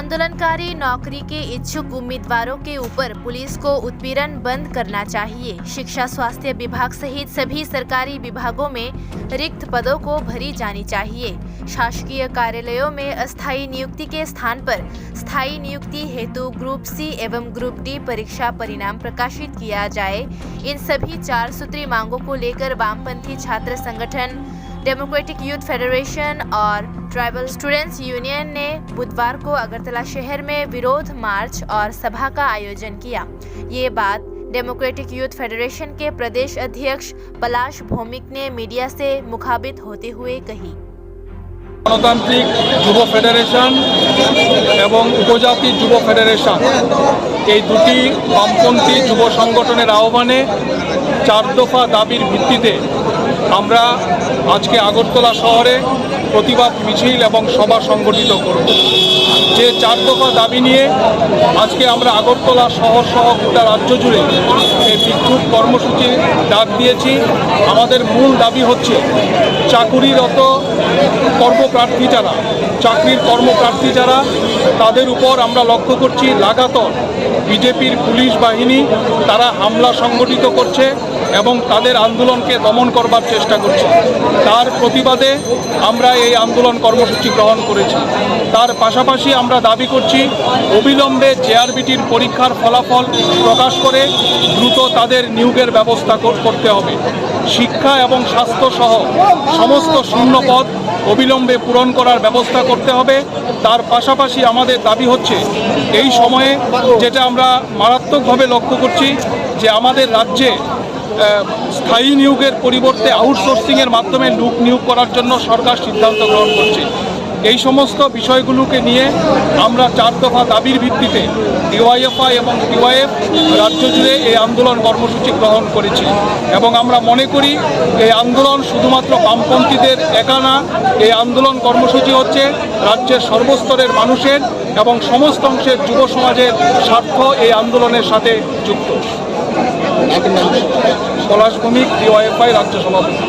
आंदोलनकारी नौकरी के इच्छुक उम्मीदवारों के ऊपर पुलिस को उत्पीड़न बंद करना चाहिए। शिक्षा स्वास्थ्य विभाग सहित सभी सरकारी विभागों में रिक्त पदों को भरी जानी चाहिए। शासकीय कार्यालयों में अस्थायी नियुक्ति के स्थान पर स्थायी नियुक्ति हेतु ग्रुप सी एवं ग्रुप डी परीक्षा परिणाम प्रकाशित किया जाए। इन सभी 4 सूत्री मांगों को लेकर वामपंथी छात्र संगठन डेमोक्रेटिक यूथ फेडरेशन और ट्राइबल स्टूडेंट्स यूनियन ने बुधवार को अगरतला शहर में विरोध मार्च और सभा का आयोजन किया। ये बात डेमोक्रेटिक यूथ फेडरेशन के प्रदेश अध्यक्ष पलाश भौमिक ने मीडिया से मुखातिब होते हुए कही। गणतांत्रिक যুব ফেডারেশন এবং উপজাতি যুব ফেডারেশন এই দুটি বামপন্থী যুব সংগঠনের আহ্বানে 4 দফা দাবির ভিত্তিতে আমরা আজকে আগরতলা শহরে প্রতিবাদ মিছিল এবং সভা সংগঠিত করব। যে 4 দফা দাবি নিয়ে আজকে আমরা আগরতলা শহর সহ গোটা রাজ্য জুড়ে এই বিক্ষোভ কর্মসূচি ডাক দিয়েছি। আমাদের মূল দাবি হচ্ছে চাকুরিরত কর্মপ্রার্থী যারা চাকরির কর্মপ্রার্থী যারা তাদের উপর আমরা লক্ষ্য করছি লাগাতার বিজেপির পুলিশ বাহিনী তারা হামলা সংগঠিত করছে এবং তাদের আন্দোলনকে দমন করবার চেষ্টা করছে। তার প্রতিবাদে আমরা এই আন্দোলন কর্মসূচি গ্রহণ করেছি। তার পাশাপাশি আমরা দাবি করছি অবিলম্বে জেআরবিটির পরীক্ষার ফলাফল প্রকাশ করে দ্রুত তাদের নিয়োগের ব্যবস্থা করতে হবে। শিক্ষা এবং স্বাস্থ্য সহ সমস্ত শূন্য পদ অবিলম্বে পূরণ করার ব্যবস্থা করতে হবে। তার পাশাপাশি আমাদের দাবি হচ্ছে এই সময়ে যেটা আমরা মারাত্মকভাবে লক্ষ্য করছি যে আমাদের রাজ্যে স্থায়ী নিয়োগের পরিবর্তে আউটসোর্সিংয়ের মাধ্যমে লোক নিয়োগ করার জন্য সরকার সিদ্ধান্ত গ্রহণ করছে। এই সমস্ত বিষয়গুলোকে নিয়ে আমরা 4 দফা দাবির ভিত্তিতে ডিওয়াইএফআই এবং টিওয়াইএফ রাজ্য জুড়ে এই আন্দোলন কর্মসূচি গ্রহণ করেছি এবং আমরা মনে করি এই আন্দোলন শুধুমাত্র বামপন্থীদের একা না, এই আন্দোলন কর্মসূচি হচ্ছে রাজ্যের সর্বস্তরের মানুষের এবং সমস্ত অংশের যুব সমাজের স্বার্থ এই আন্দোলনের সাথে যুক্ত। পলাশ ভৌমিক, ডিওয়াইএফআই রাজ্য সভাপতি।